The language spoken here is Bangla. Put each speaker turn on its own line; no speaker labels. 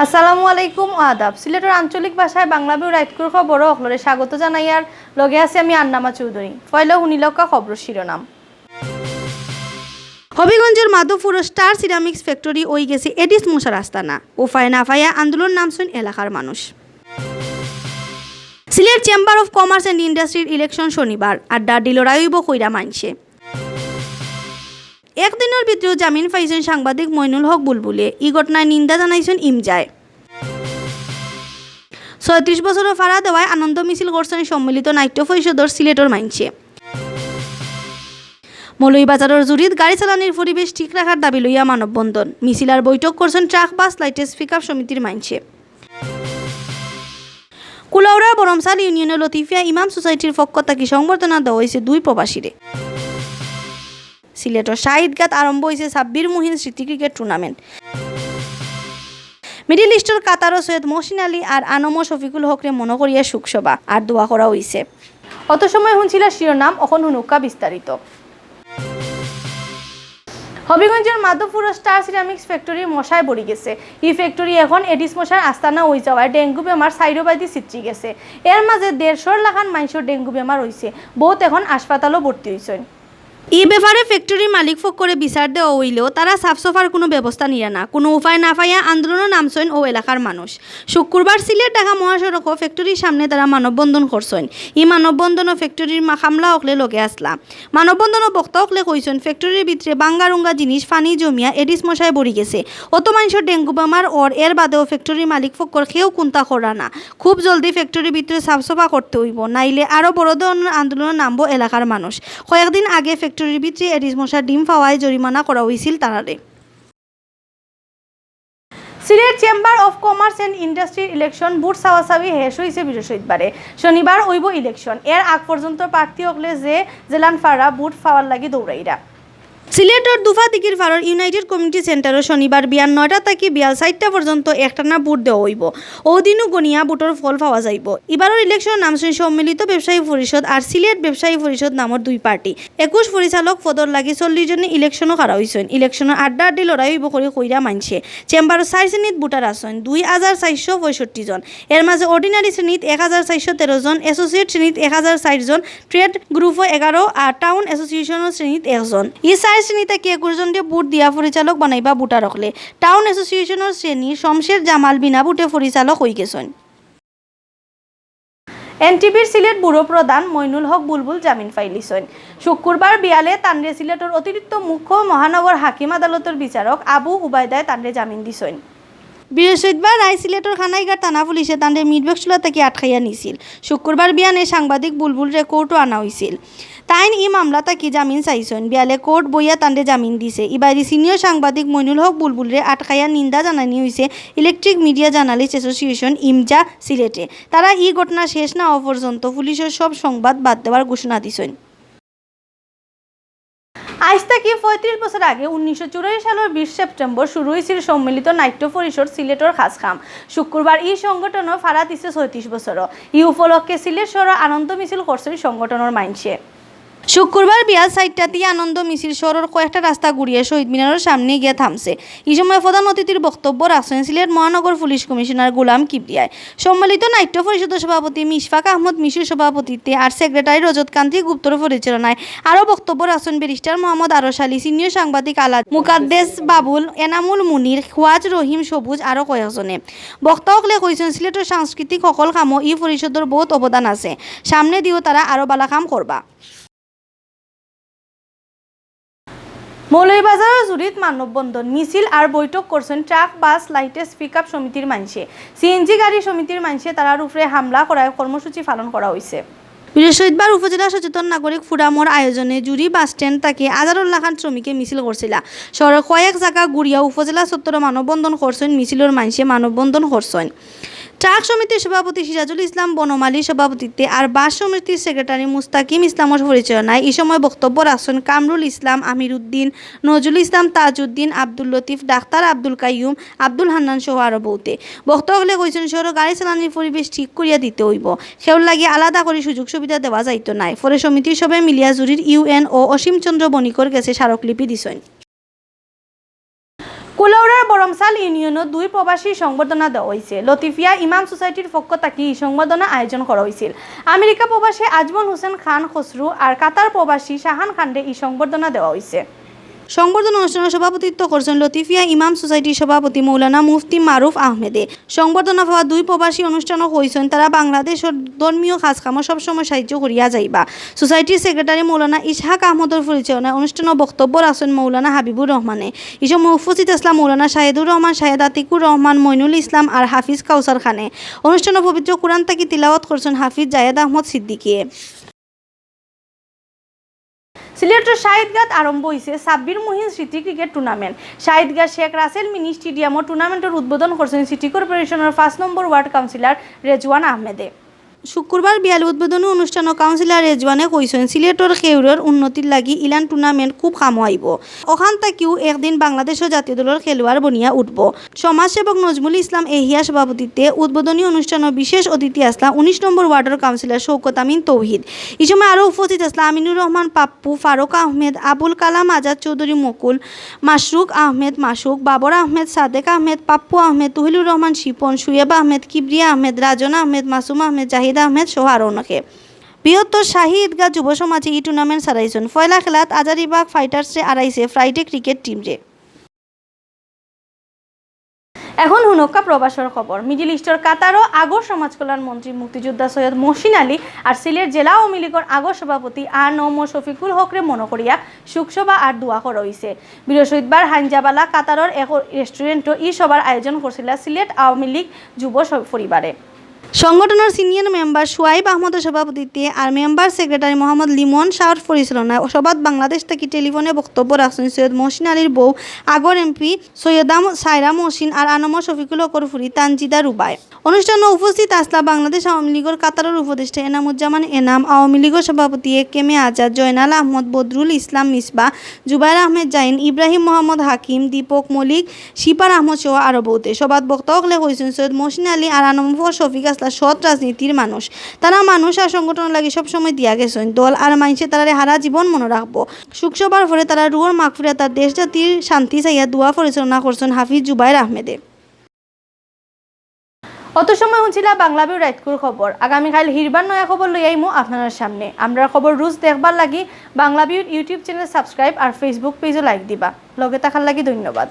আসসালামু আলাইকুম আদাব। সিলেটের আঞ্চলিক ভাষায় বাংলাভিউ রাইটকুর খবর অখলরে স্বাগত জানাই আর লগে আছে আমি আন্নামা চৌধুরী। ফয়লা হুনিলকা খবর শিরোনাম। হবিগঞ্জের মাধবপুর স্টার সিরামিক্স ফ্যাক্টরি ওই গেছে এডিস মশার আস্তানা। উপায় না পাইয়া আন্দোলন নামছেন এলাকার মানুষ। Sylhet chamber of commerce and ইন্ডাস্ট্রির ইলেকশন শনিবার আড্ডা ডিলরাইব কইরা মানছে। একদিনের ভিতরেও জামিন পাইছেন সাংবাদিক মইনুল হক বুলবুলে। এই ঘটনায় নিন্দা জানাইছেন ইমজায়। ৩৬ বছরের ফাড়া দেওয়ায় আনন্দ মিছিল করছেন সম্মিলিত নাট্য পরিষদের সিলেটর মাইনছে। মৌলভীবাজারের জুড়িত গাড়ি চালানির পরিবেশ ঠিক রাখার দাবি লইয়া মানববন্ধন মিছিল আর বৈঠক করছেন ট্রাক বাস লাইটেস পিকআপ সমিতির মাইনছে। কুলাউড়া বরমসাল ইউনিয়নের লতিফিয়া ইমাম সোসাইটির পক্ষ থেকে সংবর্ধনা দেওয়া হয়েছে 2 প্রবাসীরে। সিলেটের শাহিদগাত আরম্ভ হয়েছে সাব্বির মুহিন স্মৃতি ক্রিকেট টুর্নামেন্ট। মিডিল ইস্টের কাতার সৈয়দ মহসিন আলী আর আনম শফিকুল হকরে মনে করিয়া শোকসভা আর দোয়া করা হয়েছে। অত সময় শুনছিল শিরোনাম, এখন হুনুকা বিস্তারিত। হবিগঞ্জের মাধবপুর স্টার সিরামিক্স ফ্যাক্টরির মশায় বড়ি গেছে। এই ফ্যাক্টরি এখন এডিস মশার আস্তানা হয়ে যাওয়ায় ডেঙ্গু বেমার সাইরোবাদী সিট্রি গেছে। এর মাঝে 150 লাখান মানুষের ডেঙ্গু বেমার হয়েছে। বহুত এখন হাসপাতালও ভর্তি হয়েছেন। এই ব্যাপারে ফ্যাক্টরির মালিক ফোক করে বিচার দেওয়া হইলেও তারা সাফসফার কোনো ব্যবস্থা নিয়ে না। কোনো উপায় না পাইয়া আন্দোলনের নামছেন ও এলাকার মানুষ। শুক্রবার সিলেট ঢাকা মহাসড়ক ফ্যাক্টরির সামনে তারা মানববন্ধন করছেন। এই মানববন্ধন ফ্যাক্টরির খামলা হকলে লগে আসলা। মানববন্ধন বক্তা হকলে কইছেন ফ্যাক্টরির ভিতরে বাঙ্গারুঙ্গা জিনিস ফানি জমিয়া এডিস মশায় বড়ি গেছে। অত মানুষের ডেঙ্গু বেমার ওর এর বাদেও ফ্যাক্টরির মালিক ফোকর কেউ কোনটা করা না। খুব জলদি ফ্যাক্টরির ভিতরে সাফসফা করতে হইব, নাইলে আরও বড় ধরনের আন্দোলনে নামবো এলাকার মানুষ। কয়েকদিন আগে ফ্যাক্টরির ভিতরে এডিস মশার ডিম পাওয়ায় জরিমানা করা হয়েছিল তারারে। Sylhet chamber of commerce and ইন্ডাস্ট্রির ইলেকশন বুট সাওয়াসাবি শেষ হয়েছে বৃহস্পতিবারে। শনিবার হইব ইলেকশন। এর আগ পর্যন্ত প্রার্থী হকলে যে জেলান ফাড়া বুট পাওয়ার লাগি দৌড়াইরা। সিলেটের দুফা দিকির ফাড়ার ইউনাইটেড কমিউনিটি সেন্টারও শনিবার বিয়ার 9টা থেকে বিয়াল 4টা পর্যন্ত একটানা বুট দেওয়া হইব। ওদিনও গনিয়া বুটর ফল পাওয়া যাইব। এবারের ইলেকশন নামছেন সম্মিলিত ব্যবসায়ী পরিষদ আর সিলেট ব্যবসায়ী পরিষদ নামের 2 পার্টি। 21 পরিচালক পদর লাগি 40 জনে ইলেকশনও খারা হয়েছেন। ইলেকশনের আড্ডি লড়াই হইব করে কইরা মানছে। চেম্বারের 4 শ্রেণীত বুটার আছেন 2465 জন। এর মাঝে অর্ডিনারি শ্রেণীত 1413 জন, অ্যাসোসিয়েট শ্রেণীত 1060 জন, ট্রেড গ্রুপও 11 আর টাউন অ্যাসোসিয়েশনের শ্রেণীত 1 জন। শ্রেণীতে 21 জনকে বুট দিয়া পরিচালক বানাইবা বুটা রাখলে। টাউন অ্যাসোসিয়েশনের শ্রেণী শমশের জামাল বিনা বুটে পরিচালক হয়ে গেছেন। এনটিভির সিলেট ব্যুরো প্রধান মইনুল হক বুলবুল জামিন ফাইলিছেন। শুক্রবার বিয়ালে তানরে সিলেটের অতিরিক্ত মুখ্য মহানগর হাকিম আদালতের বিচারক আবু উবায়দায় তানরে জামিন দিছেন। বৃহস্পতিবার রায় সিলেটের খানাইঘাট থানা পুলিশে তানরে মিটবেক্সুলা থেকে আটকাইয়া নিছিল। শুক্রবার বিয়ানে সাংবাদিক বুলবুলরে কোর্টও আনা হয়েছিল। তাইন এই মামলা তাকি জামিন চাইছেন। বিয়ালে কোর্ট বইয়া তান্ডে জামিন দিছে। এবারে সিনিয়র সাংবাদিক মইনুল হক বুলবুলরে আটকাইয়া নিন্দা জানানি হয়েছে electric media journalist association EMJA সিলেটে। তারা এই ঘটনা শেষ না হওয়া পর্যন্ত পুলিশের সব সংবাদ বাদ দেওয়ার ঘোষণা দিছেন। আজ থেকে 35 বছর আগে 1984 সালের 20 সেপ্টেম্বর শুরু হয়েছিল সম্মিলিত নাট্য পরিষদ সিলেটের খাসখাম। শুক্রবার এই সংগঠনও ফাড়া দিছে 36 বছর। এই উপলক্ষে সিলেট শহর আনন্দ মিছিল করছে সংগঠনের মাইনছে। শুক্রবার বিয়াল 4টাতে আনন্দ মিছিল শহরের কয়েকটা রাস্তা ঘুরিয়ে শহীদ মিনারের সামনে গিয়ে থামছে। এই সময় প্রধান অতিথির বক্তব্য রাখছেন সিলেট মহানগর পুলিশ কমিশনার গোলাম কিবরিয়ায়। সম্মিলিত নাট্য পরিষদের সভাপতি মিশফাক আহমদ মিশুর সভাপতিত্বে আর সেক্রেটারি রজতকান্তি গুপ্তর পরিচালনায় আরও বক্তব্য রাখছেন ব্যারিস্টার মোহাম্মদ আরশ আলী, সিনিয়র সাংবাদিক আলাদ মুকাদ্দেস বাবুল, এনামুল মুনির, খোয়াজ রহিম সবুজ আরও কয়েকজনে। বক্তাসকলে কইছেন সিলেটের সাংস্কৃতিক সকল কামও এই পরিষদের বহুত অবদান আছে। সামনে দিয়েও তারা আরও বালা কাম করবা। মৌলভীবাজারের জুড়িত মানববন্ধন মিছিল আর বৈঠক করছেন ট্রাক বাস লাইটেস পিকআপ সমিতির মানছে। সিএনজি গাড়ি সমিতির মানছে তারার উপরে হামলা করায় কর্মসূচি পালন করা হয়েছে। বৃহস্পতিবার উপজেলা সচেতন নাগরিক ফোরামর আয়োজনে জুড়ি বাস স্ট্যান্ড থেকে 1000 লাখান শ্রমিকে মিছিল করছিল। শহরের কয়েক জায়গা ঘুরিয়া উপজেলা চত্বরে মানববন্ধন করছেন। মিছিলের মানছে মানববন্ধন করছেন। ট্রাক সমিতির সভাপতি সিরাজুল ইসলাম বনমালীর সভাপতিত্বে আর বাস সমিতির সেক্রেটারি মুস্তাকিম ইসলামের পরিচালনায় এই সময় বক্তব্য রাখছেন কামরুল ইসলাম, আমির উদ্দিন, নজরুল ইসলাম, তাজউদ্দিন, আব্দুল লতিফ, ডাক্তার আব্দুল কাইয়ুম, আব্দুল হান্নান সহ আরও বহুতে। বক্তাসকলে কইছেন শহর গাড়ি চালানির পরিবেশ ঠিক করিয়া দিতে হইব। সেওর লাগে আলাদা করে সুযোগ সুবিধা দেওয়া যাইতো নাই। পরে সমিতির সবাই মিলিয়া জুরির ইউএন ও অসীম চন্দ্র বণিকর গেছে স্মারকলিপি দিছেন। কুলাউড়ার বড় গরমসাল ইউনিয়নত 2 প্রবাসী সংবর্ধনা দেওয়া হয়েছে। লতিফিয়া ইমাম সোসাইটির পক্ষ থেকে এই সংবর্ধনা আয়োজন করা হয়েছিল। আমেরিকা প্রবাসী আজমল হোসেন খান খসরু আর কাতার প্রবাসী শাহান খানকে এই সংবর্ধনা দেওয়া হয়েছে। সংবর্ধনা অনুষ্ঠানের সভাপতিত্ব করছেন লতিফিয়া ইমাম সোসাইটির সভাপতি মৌলানা মুফতি মারুফ আহমেদে। সংবর্ধনা পাওয়া 2 প্রবাসী অনুষ্ঠানও হয়েছেন তারা বাংলাদেশের ধর্মীয় কাজকামে সবসময় সাহায্য করিয়া যাইবা। সোসাইটির সেক্রেটারি মৌলানা ইসহাক আহমদের পরিচালনায় অনুষ্ঠানে বক্তব্য রাখছেন মৌলানা হাবিবুর রহমানে। এই সময় উপস্থিত আসলাম মৌলানা শাহেদুর রহমান, শাহেদ আতিকুর রহমান, মইনুল ইসলাম আর হাফিজ কাউসার খানে। অনুষ্ঠানে পবিত্র কুরআন থেকে তিলাওয়াত করছেন হাফিজ জায়েদ আহমদ সিদ্দিকিয়ে। সিলেটের শাহিদগাঁত আরম্ভ হয়েছে সাব্বির মুহিন স্মৃতি ক্রিকেট টুর্নামেন্ট। শাহিদগাঁ শেখ রাসেল মিনি স্টেডিয়ামত টুর্নামেন্টের উদ্বোধন করছেন সিটি কর্পোরেশনের 5 নম্বর ওয়ার্ড কাউন্সিলর রেজওয়ান আহমেদে। শুক্রবার বিয়াল উদ্বোধনী অনুষ্ঠানে কাউন্সিলর রেজওয়ানে কইছেন সিলেটের খেউরের উন্নতির লাগি ইলান টুর্নামেন্ট খুব কামো আইব। ওখান থেকেও একদিন বাংলাদেশের জাতীয় দলের খেলোয়াড় বনিয়া উঠব। সমাজসেবক নজমুল ইসলাম এহিয়া সভাপতিত্বে উদ্বোধনী অনুষ্ঠানে বিশেষ অতিথি আসলা 19 নম্বর ওয়ার্ডের কাউন্সিলর শৌকত আমিন তৌহিদ। এই সময় আরও উপস্থিত আসলা আমিনুর রহমান পাপ্পু, ফারুক আহমেদ, আবুল কালাম আজাদ চৌধুরী মুকুল, মাশরুক আহমেদ মাসুক, বাবর আহমেদ, সাদেক আহমেদ, পাপ্পু আহমেদ, তুহিলুর রহমান শিপন, সুয়েব আহমেদ, কিবরিয়া আহমেদ, রাজন আহমেদ, মাসুম আহমেদ, জাহিদ আহমেদ সহ আরও অনেকে। বৃহত্তর শাহী ঈদগাহ যুব সমাজে এই টুর্নামেন্ট সারাইছেন। ফয়লা খেলাত আজারিবাগ ফাইটার্সে আড়াইছে ফ্রাইডে ক্রিকেট টিমরে। এখন হুনক্কা প্রবাসের খবর। মিডিল ইস্টের কাতারও আগর সমাজ কল্যাণ মন্ত্রী মুক্তিযোদ্ধা সৈয়দ মহসিন আলী আর সিলেট জেলা আওয়ামী লীগের আগর সভাপতি আর নম শফিকুল হকরে মনে করিয়া শোকসভা আর দোয়া করা হয়েছে। বৃহস্পতিবার হাইনজাবালা কাতারের এক রেস্টুরেন্টও এই সভার আয়োজন করছিল সিলেট আওয়ামী লীগ যুব পরিবারে। সংগঠনের সিনিয়র মেম্বার সুয়াইব আহমদের সভাপতিত্বে আর মেম্বার সেক্রেটারি মোহাম্মদ লিমন শাহর পরিচালনায় সভাত বাংলাদেশ থেকে টেলিফোনে বক্তব্য রাখছেন সৈয়দ মহসিন আলীর বউ আগর এমপি সৈয়দা সাইরা মহসিন আর আনম শফিকুল হকর ফুরি তানজিদা রুবায়। অনুষ্ঠানে উপস্থিত আসলা বাংলাদেশ আওয়ামী লীগের কাতারের উপদেষ্টা এনামুজ্জামান এনাম, আওয়ামী লীগের সভাপতি কেমে আজাদ, জয়নাল আহমদ, বদরুল ইসলাম মিসবা, জুবাইর আহমেদ জাইন, ইব্রাহিম মোহাম্মদ হাকিম, দীপক মলিক, শিপার আহমদ সহ আরও বহুতে। সভাত বক্তব্য হয়েছেন সৈয়দ মহসিন আলী আর আনম শফিক আসলা সৎ রাজনীতির মানুষ। তারা মানুষ আর সংগঠনের লাগে সবসময় দিয়া গেছেন। দল আর মানুষে তারা হারা জীবন মনে রাখবো। শোকসভার পরে তারা রুহর মাগফিরা তার দেশ জাতির শান্তি চাইয়া দোয়া পরিচালনা করছেন হাফিজ জুবাইর আহমেদে। অত সময় শুনছিলা বাংলাভিউ রাইতকুর খবর। আগামীকাল হিরবার নয়া খবর লই আইমু আপনার সামনে। আমরা খবর রোজ দেখবার লাগি বাংলাভিউ ইউটিউব চ্যানেল সাবস্ক্রাইব আর ফেসবুক পেজও লাইক দিবা। লগে থাকার লাগি ধন্যবাদ।